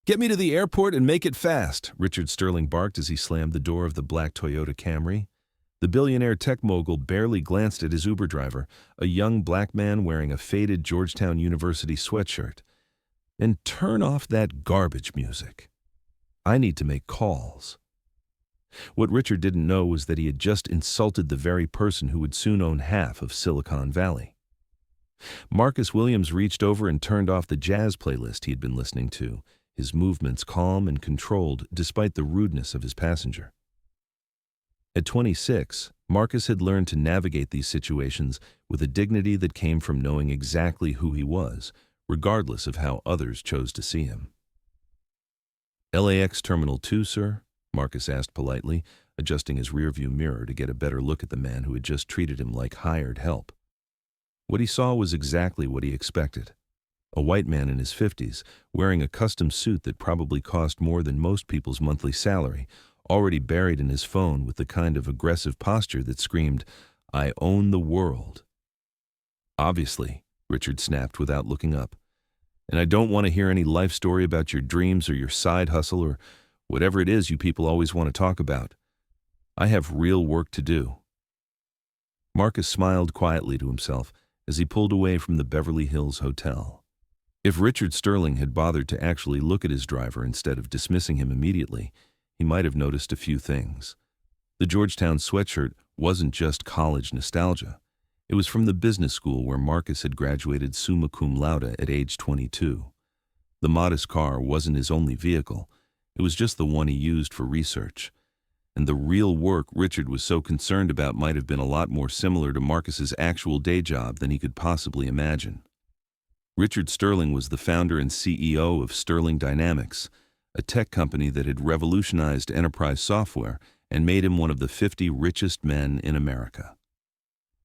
Get me to the airport and make it fast, Richard Sterling barked as he slammed the door of the black Toyota Camry. The billionaire tech mogul barely glanced at his Uber driver, a young black man wearing a faded Georgetown University sweatshirt. And turn off that garbage music. I need to make calls. What Richard didn't know was that he had just insulted the very person who would soon own half of Silicon Valley. Marcus Williams reached over and turned off the jazz playlist he had been listening to, his movements calm and controlled despite the rudeness of his passenger. At 26, Marcus had learned to navigate these situations with a dignity that came from knowing exactly who he was, regardless of how others chose to see him. LAX Terminal 2, sir? Marcus asked politely, adjusting his rearview mirror to get a better look at the man who had just treated him like hired help. What he saw was exactly what he expected. A white man in his 50s, wearing a custom suit that probably cost more than most people's monthly salary, already buried in his phone with the kind of aggressive posture that screamed, "I own the world." "Obviously," Richard snapped without looking up. "And I don't want to hear any life story about your dreams or your side hustle or whatever it is you people always want to talk about. I have real work to do." Marcus smiled quietly to himself as he pulled away from the Beverly Hills Hotel. If Richard Sterling had bothered to actually look at his driver instead of dismissing him immediately, he might have noticed a few things. The Georgetown sweatshirt wasn't just college nostalgia. It was from the business school where Marcus had graduated summa cum laude at age 22. The modest car wasn't his only vehicle. It was just the one he used for research. And the real work Richard was so concerned about might have been a lot more similar to Marcus's actual day job than he could possibly imagine. Richard Sterling was the founder and CEO of Sterling Dynamics, a tech company that had revolutionized enterprise software and made him one of the 50 richest men in America.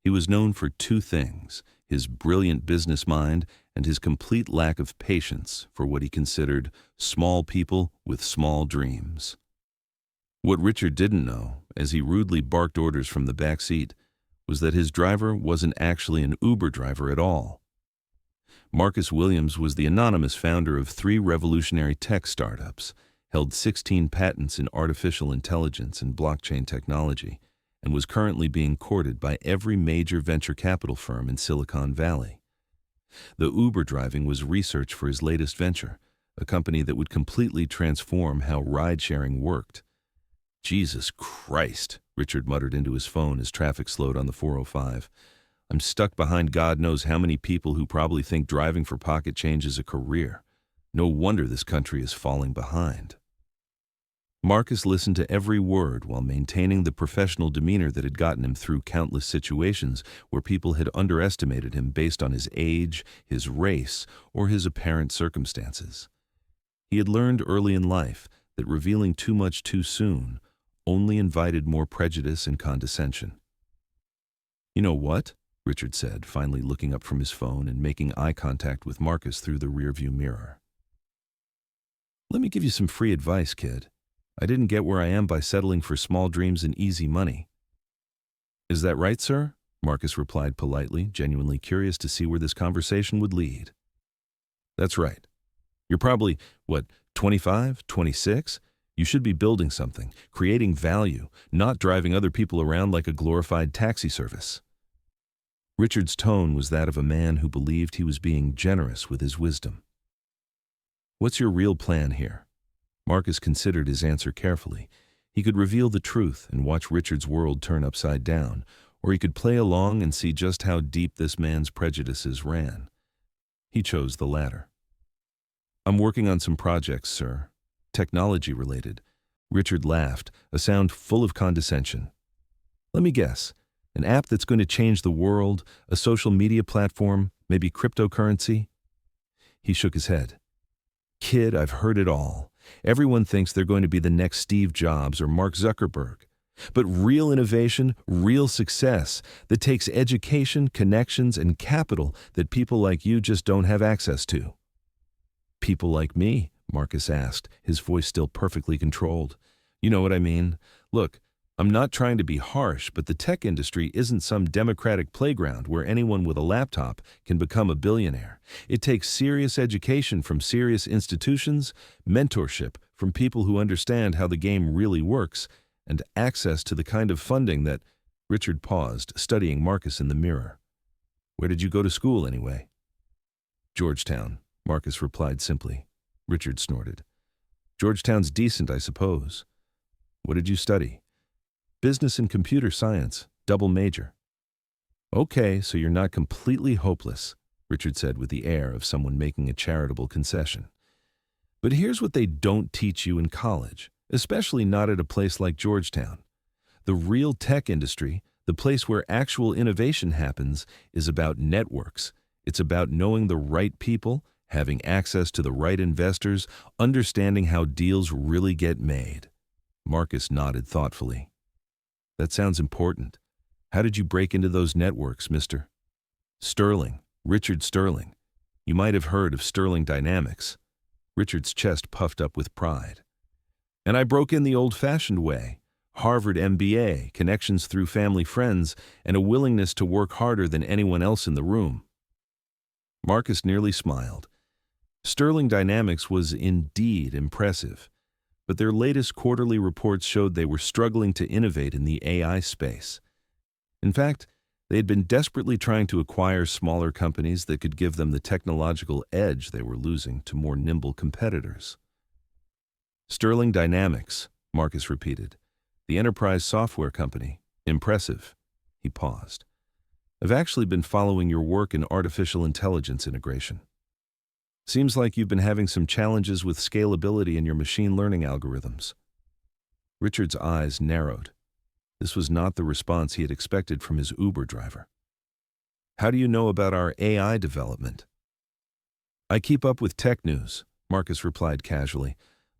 He was known for two things: his brilliant business mind and his complete lack of patience for what he considered small people with small dreams. What Richard didn't know, as he rudely barked orders from the back seat, was that his driver wasn't actually an Uber driver at all. Marcus Williams was the anonymous founder of 3 revolutionary tech startups, held 16 patents in artificial intelligence and blockchain technology, and was currently being courted by every major venture capital firm in Silicon Valley. The Uber driving was research for his latest venture, a company that would completely transform how ride-sharing worked. "Jesus Christ," Richard muttered into his phone as traffic slowed on the 405. "I'm stuck behind God knows how many people who probably think driving for pocket change is a career. No wonder this country is falling behind." Marcus listened to every word while maintaining the professional demeanor that had gotten him through countless situations where people had underestimated him based on his age, his race, or his apparent circumstances. He had learned early in life that revealing too much too soon only invited more prejudice and condescension. "You know what?" Richard said, finally looking up from his phone and making eye contact with Marcus through the rearview mirror. "Let me give you some free advice, kid. I didn't get where I am by settling for small dreams and easy money." "Is that right, sir?" Marcus replied politely, genuinely curious to see where this conversation would lead. "That's right. You're probably, 25, 26? You should be building something, creating value, not driving other people around like a glorified taxi service." Richard's tone was that of a man who believed he was being generous with his wisdom. "What's your real plan here?" Marcus considered his answer carefully. He could reveal the truth and watch Richard's world turn upside down, or he could play along and see just how deep this man's prejudices ran. He chose the latter. "I'm working on some projects, sir. Technology-related." Richard laughed, a sound full of condescension. "Let me guess. An app that's going to change the world, a social media platform, maybe cryptocurrency?" He shook his head. "Kid, I've heard it all. Everyone thinks they're going to be the next Steve Jobs or Mark Zuckerberg. But real innovation, real success, that takes education, connections, and capital that people like you just don't have access to." "People like me?" Marcus asked, his voice still perfectly controlled. "You know what I mean. Look, I'm not trying to be harsh, but the tech industry isn't some democratic playground where anyone with a laptop can become a billionaire. It takes serious education from serious institutions, mentorship from people who understand how the game really works, and access to the kind of funding that— Richard paused, studying Marcus in the mirror. Where did you go to school, anyway? Georgetown, Marcus replied simply. Richard snorted. Georgetown's decent, I suppose. What did you study? Business and computer science, double major. Okay, so you're not completely hopeless, Richard said with the air of someone making a charitable concession. But here's what they don't teach you in college, especially not at a place like Georgetown. The real tech industry, the place where actual innovation happens, is about networks. It's about knowing the right people, having access to the right investors, understanding how deals really get made. Marcus nodded thoughtfully. That sounds important. How did you break into those networks, Mr. Sterling, Richard Sterling? You might have heard of Sterling Dynamics. Richard's chest puffed up with pride. And I broke in the old-fashioned way. Harvard MBA, connections through family friends, and a willingness to work harder than anyone else in the room. Marcus nearly smiled. Sterling Dynamics was indeed impressive, but their latest quarterly reports showed they were struggling to innovate in the AI space. In fact, they had been desperately trying to acquire smaller companies that could give them the technological edge they were losing to more nimble competitors. Sterling Dynamics, Marcus repeated. The enterprise software company. Impressive. He paused. I've actually been following your work in artificial intelligence integration. Seems like you've been having some challenges with scalability in your machine learning algorithms. Richard's eyes narrowed. This was not the response he had expected from his Uber driver. How do you know about our AI development? I keep up with tech news, Marcus replied casually.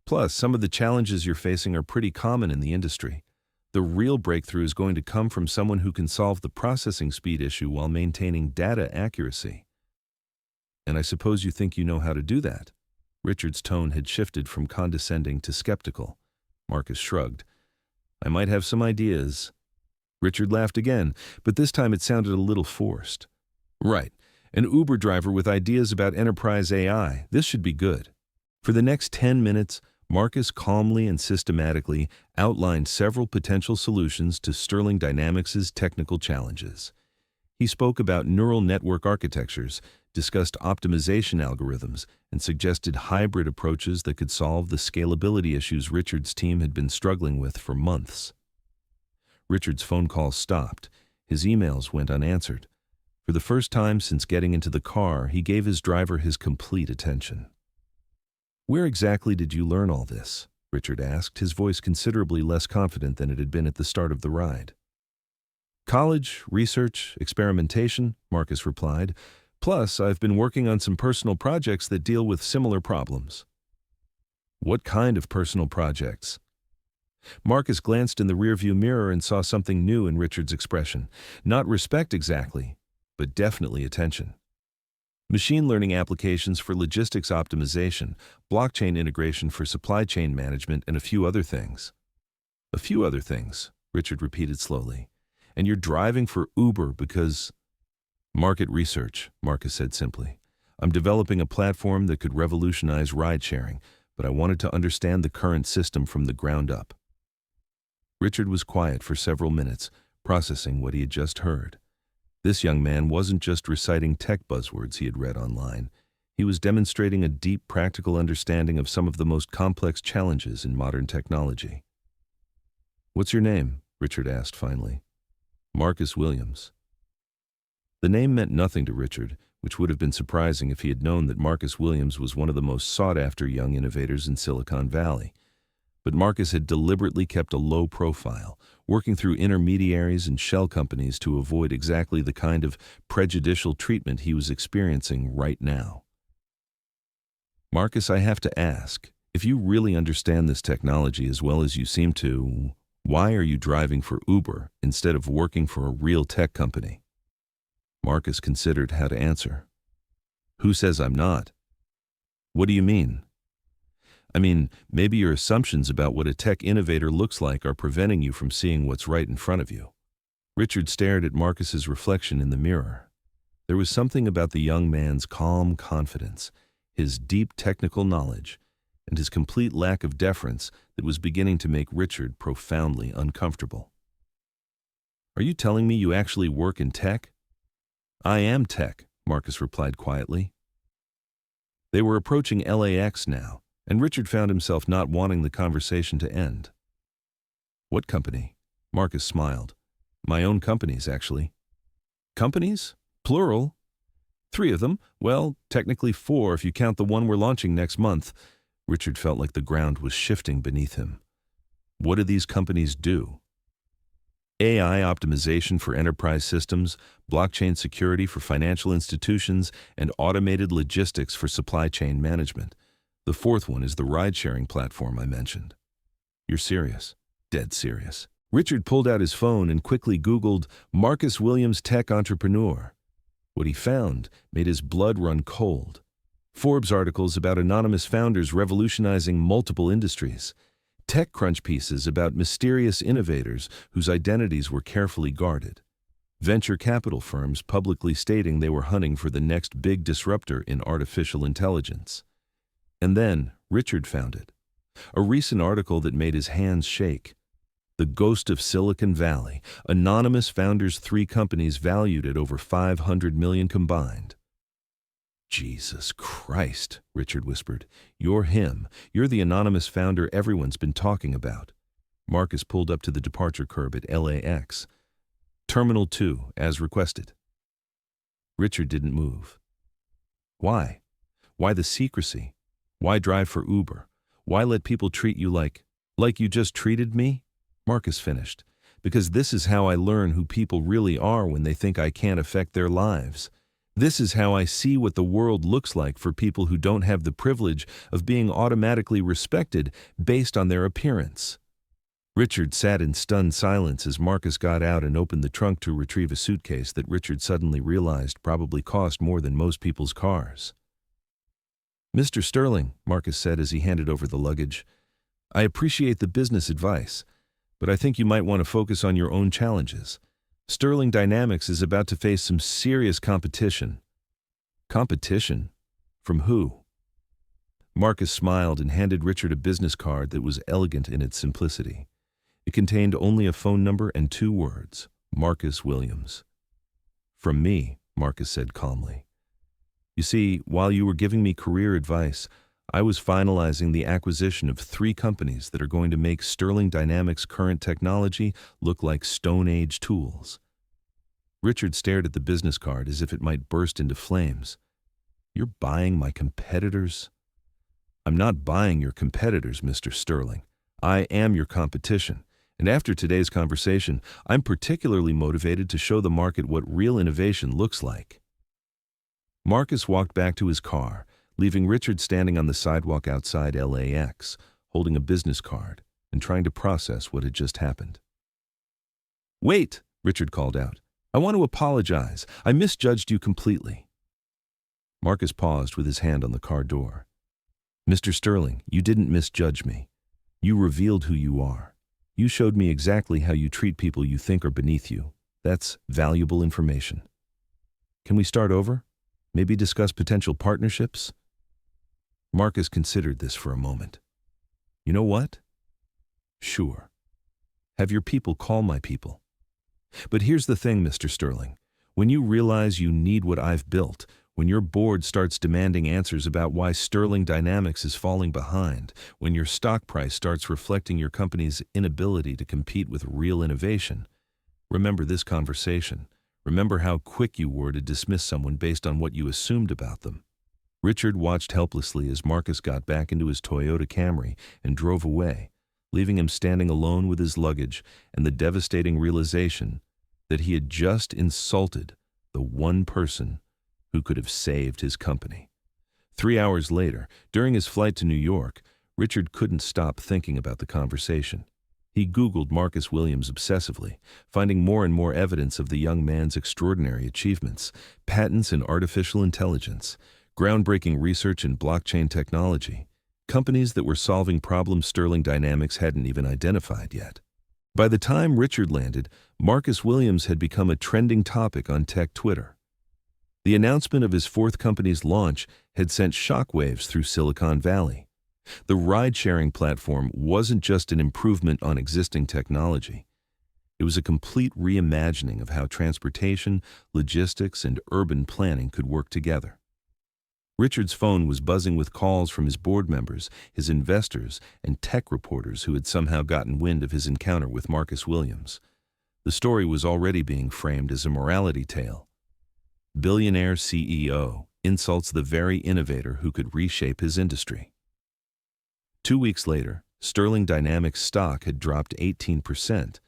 Plus, some of the challenges you're facing are pretty common in the industry. The real breakthrough is going to come from someone who can solve the processing speed issue while maintaining data accuracy. And I suppose you think you know how to do that? Richard's tone had shifted from condescending to skeptical. Marcus shrugged. I might have some ideas. Richard laughed again, but this time it sounded a little forced. Right, an Uber driver with ideas about enterprise AI. This should be good. For the next 10 minutes, Marcus calmly and systematically outlined several potential solutions to Sterling Dynamics' technical challenges. He spoke about neural network architectures, discussed optimization algorithms, and suggested hybrid approaches that could solve the scalability issues Richard's team had been struggling with for months. Richard's phone calls stopped. His emails went unanswered. For the first time since getting into the car, he gave his driver his complete attention. Where exactly did you learn all this? Richard asked, his voice considerably less confident than it had been at the start of the ride. College, research, experimentation, Marcus replied. Plus, I've been working on some personal projects that deal with similar problems. What kind of personal projects? Marcus glanced in the rearview mirror and saw something new in Richard's expression. Not respect exactly, but definitely attention. Machine learning applications for logistics optimization, blockchain integration for supply chain management, and a few other things. A few other things, Richard repeated slowly. And you're driving for Uber because— Market research, Marcus said simply. I'm developing a platform that could revolutionize ride-sharing, but I wanted to understand the current system from the ground up. Richard was quiet for several minutes, processing what he had just heard. This young man wasn't just reciting tech buzzwords he had read online. He was demonstrating a deep practical understanding of some of the most complex challenges in modern technology. What's your name? Richard asked finally. Marcus Williams. The name meant nothing to Richard, which would have been surprising if he had known that Marcus Williams was one of the most sought-after young innovators in Silicon Valley. But Marcus had deliberately kept a low profile, working through intermediaries and shell companies to avoid exactly the kind of prejudicial treatment he was experiencing right now. Marcus, I have to ask, if you really understand this technology as well as you seem to, why are you driving for Uber instead of working for a real tech company? Marcus considered how to answer. Who says I'm not? What do you mean? I mean, maybe your assumptions about what a tech innovator looks like are preventing you from seeing what's right in front of you. Richard stared at Marcus's reflection in the mirror. There was something about the young man's calm confidence, his deep technical knowledge, and his complete lack of deference that was beginning to make Richard profoundly uncomfortable. "Are you telling me you actually work in tech?" "I am tech," Marcus replied quietly. They were approaching LAX now, and Richard found himself not wanting the conversation to end. "What company?" Marcus smiled. "My own companies, actually." "Companies? Plural?" "3 of them. Well, technically 4 if you count the one we're launching next month." Richard felt like the ground was shifting beneath him. "What do these companies do?" "AI optimization for enterprise systems, blockchain security for financial institutions, and automated logistics for supply chain management. The 4th one is the ride-sharing platform I mentioned." "You're serious?" "Dead serious." Richard pulled out his phone and quickly Googled Marcus Williams tech entrepreneur. What he found made his blood run cold. Forbes articles about anonymous founders revolutionizing multiple industries. TechCrunch pieces about mysterious innovators whose identities were carefully guarded. Venture capital firms publicly stating they were hunting for the next big disruptor in artificial intelligence. And then Richard found it. A recent article that made his hands shake. The Ghost of Silicon Valley, anonymous founders, 3 companies valued at over $500 million combined. "Jesus Christ," Richard whispered. "You're him. You're the anonymous founder everyone's been talking about." Marcus pulled up to the departure curb at LAX. "Terminal 2, as requested." Richard didn't move. Why? Why the secrecy? Why drive for Uber? Why let people treat you like you just treated me? Marcus finished. "Because this is how I learn who people really are when they think I can't affect their lives. This is how I see what the world looks like for people who don't have the privilege of being automatically respected based on their appearance." Richard sat in stunned silence as Marcus got out and opened the trunk to retrieve a suitcase that Richard suddenly realized probably cost more than most people's cars. "Mr. Sterling," Marcus said as he handed over the luggage, "I appreciate the business advice, but I think you might want to focus on your own challenges. Sterling Dynamics is about to face some serious competition." "Competition? From who?" Marcus smiled and handed Richard a business card that was elegant in its simplicity. It contained only a phone number and 2 words, Marcus Williams. "From me," Marcus said calmly. "You see, while you were giving me career advice, I was finalizing the acquisition of 3 companies that are going to make Sterling Dynamics' current technology look like Stone Age tools." Richard stared at the business card as if it might burst into flames. "You're buying my competitors?" "I'm not buying your competitors, Mr. Sterling. I am your competition. And after today's conversation, I'm particularly motivated to show the market what real innovation looks like." Marcus walked back to his car, leaving Richard standing on the sidewalk outside LAX, holding a business card and trying to process what had just happened. "Wait," Richard called out. "I want to apologize. I misjudged you completely." Marcus paused with his hand on the car door. "Mr. Sterling, you didn't misjudge me. You revealed who you are. You showed me exactly how you treat people you think are beneath you. That's valuable information. Can we start over? Maybe discuss potential partnerships?" Marcus considered this for a moment. "You know what? Sure. Have your people call my people. But here's the thing, Mr. Sterling. When you realize you need what I've built, when your board starts demanding answers about why Sterling Dynamics is falling behind, when your stock price starts reflecting your company's inability to compete with real innovation, remember this conversation. Remember how quick you were to dismiss someone based on what you assumed about them." Richard watched helplessly as Marcus got back into his Toyota Camry and drove away, leaving him standing alone with his luggage and the devastating realization that he had just insulted the one person who could have saved his company. 3 hours later, during his flight to New York, Richard couldn't stop thinking about the conversation. He Googled Marcus Williams obsessively, finding more and more evidence of the young man's extraordinary achievements: patents in artificial intelligence, groundbreaking research in blockchain technology, companies that were solving problems Sterling Dynamics hadn't even identified yet. By the time Richard landed, Marcus Williams had become a trending topic on tech Twitter. The announcement of his fourth company's launch had sent shockwaves through Silicon Valley. The ride-sharing platform wasn't just an improvement on existing technology. It was a complete reimagining of how transportation, logistics, and urban planning could work together. Richard's phone was buzzing with calls from his board members, his investors, and tech reporters who had somehow gotten wind of his encounter with Marcus Williams. The story was already being framed as a morality tale. Billionaire CEO insults the very innovator who could reshape his industry. 2 weeks later, Sterling Dynamics stock had dropped 18%.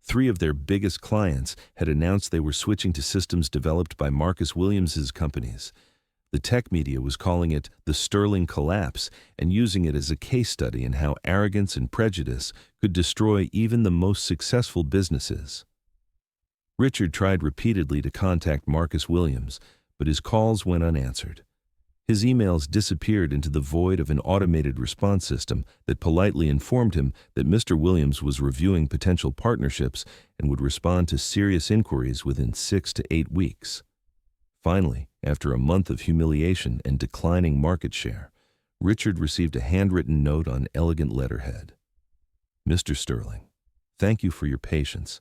3 of their biggest clients had announced they were switching to systems developed by Marcus Williams's companies. The tech media was calling it the Sterling collapse and using it as a case study in how arrogance and prejudice could destroy even the most successful businesses. Richard tried repeatedly to contact Marcus Williams, but his calls went unanswered. His emails disappeared into the void of an automated response system that politely informed him that Mr. Williams was reviewing potential partnerships and would respond to serious inquiries within 6 to 8 weeks. Finally, after a month of humiliation and declining market share, Richard received a handwritten note on elegant letterhead. Mr. Sterling, thank you for your patience.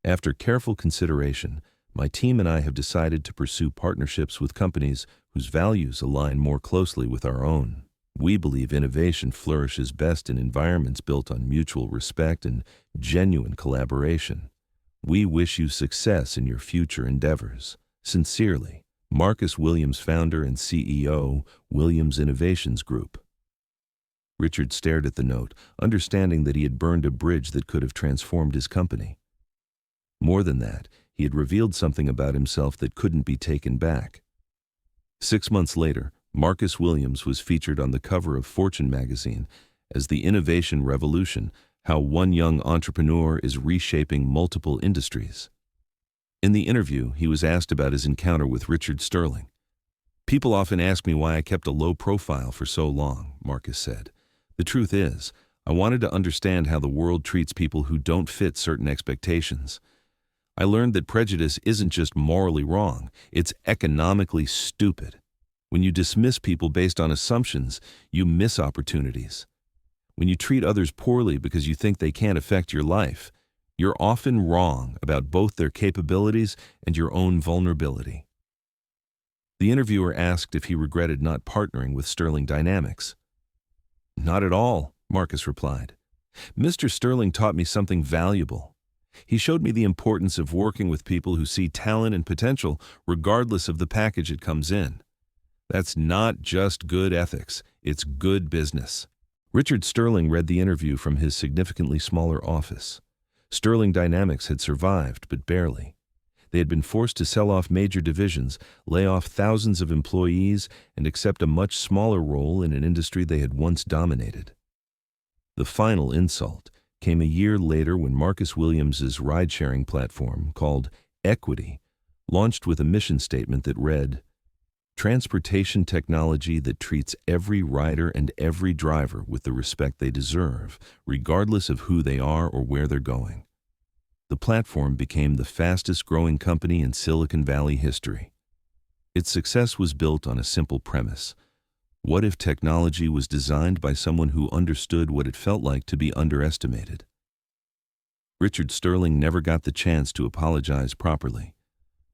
After careful consideration, my team and I have decided to pursue partnerships with companies whose values align more closely with our own. We believe innovation flourishes best in environments built on mutual respect and genuine collaboration. We wish you success in your future endeavors. Sincerely, Marcus Williams, founder and CEO, Williams Innovations Group. Richard stared at the note, understanding that he had burned a bridge that could have transformed his company. More than that, he had revealed something about himself that couldn't be taken back. 6 months later, Marcus Williams was featured on the cover of Fortune magazine as the innovation revolution, how one young entrepreneur is reshaping multiple industries. In the interview, he was asked about his encounter with Richard Sterling. People often ask me why I kept a low profile for so long, Marcus said. The truth is, I wanted to understand how the world treats people who don't fit certain expectations. I learned that prejudice isn't just morally wrong, it's economically stupid. When you dismiss people based on assumptions, you miss opportunities. When you treat others poorly because you think they can't affect your life, you're often wrong about both their capabilities and your own vulnerability. The interviewer asked if he regretted not partnering with Sterling Dynamics. Not at all, Marcus replied. Mr. Sterling taught me something valuable. He showed me the importance of working with people who see talent and potential regardless of the package it comes in. That's not just good ethics, it's good business. Richard Sterling read the interview from his significantly smaller office. Sterling Dynamics had survived, but barely. They had been forced to sell off major divisions, lay off thousands of employees, and accept a much smaller role in an industry they had once dominated. The final insult came a year later when Marcus Williams's ride-sharing platform, called Equity, launched with a mission statement that read, "Transportation technology that treats every rider and every driver with the respect they deserve, regardless of who they are or where they're going." The platform became the fastest-growing company in Silicon Valley history. Its success was built on a simple premise. What if technology was designed by someone who understood what it felt like to be underestimated? Richard Sterling never got the chance to apologize properly.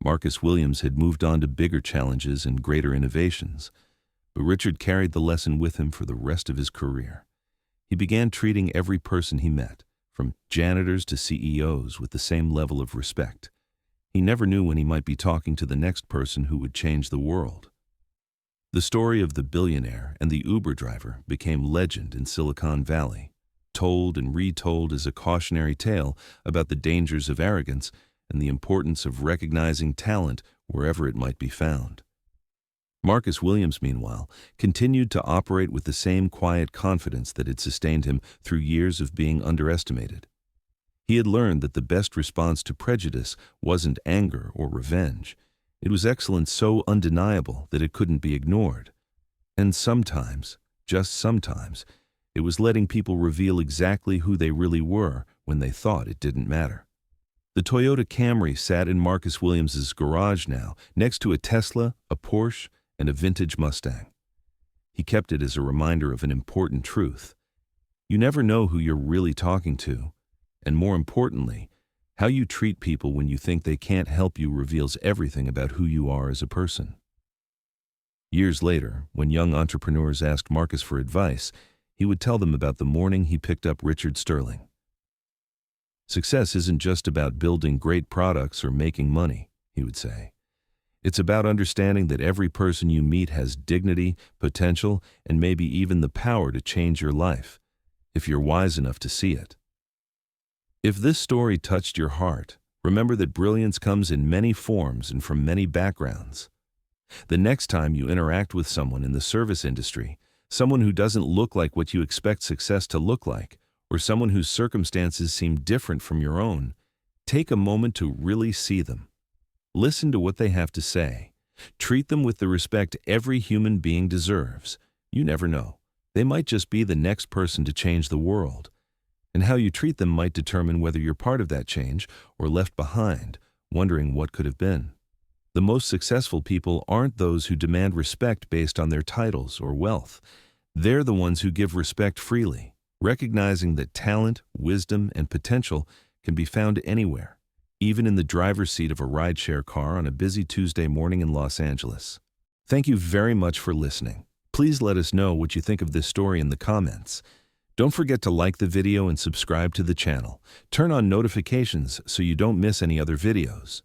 Marcus Williams had moved on to bigger challenges and greater innovations, but Richard carried the lesson with him for the rest of his career. He began treating every person he met, from janitors to CEOs, with the same level of respect. He never knew when he might be talking to the next person who would change the world. The story of the billionaire and the Uber driver became legend in Silicon Valley, told and retold as a cautionary tale about the dangers of arrogance and the importance of recognizing talent wherever it might be found. Marcus Williams, meanwhile, continued to operate with the same quiet confidence that had sustained him through years of being underestimated. He had learned that the best response to prejudice wasn't anger or revenge. It was excellence so undeniable that it couldn't be ignored. And sometimes, just sometimes, it was letting people reveal exactly who they really were when they thought it didn't matter. The Toyota Camry sat in Marcus Williams's garage now, next to a Tesla, a Porsche, and a vintage Mustang. He kept it as a reminder of an important truth. You never know who you're really talking to, and more importantly, how you treat people when you think they can't help you reveals everything about who you are as a person. Years later, when young entrepreneurs asked Marcus for advice, he would tell them about the morning he picked up Richard Sterling. Success isn't just about building great products or making money, he would say. It's about understanding that every person you meet has dignity, potential, and maybe even the power to change your life, if you're wise enough to see it. If this story touched your heart, remember that brilliance comes in many forms and from many backgrounds. The next time you interact with someone in the service industry, someone who doesn't look like what you expect success to look like, or someone whose circumstances seem different from your own, take a moment to really see them. Listen to what they have to say. Treat them with the respect every human being deserves. You never know. They might just be the next person to change the world. And how you treat them might determine whether you're part of that change or left behind, wondering what could have been. The most successful people aren't those who demand respect based on their titles or wealth. They're the ones who give respect freely, recognizing that talent, wisdom, and potential can be found anywhere, even in the driver's seat of a rideshare car on a busy Tuesday morning in Los Angeles. Thank you very much for listening. Please let us know what you think of this story in the comments. Don't forget to like the video and subscribe to the channel. Turn on notifications so you don't miss any other videos.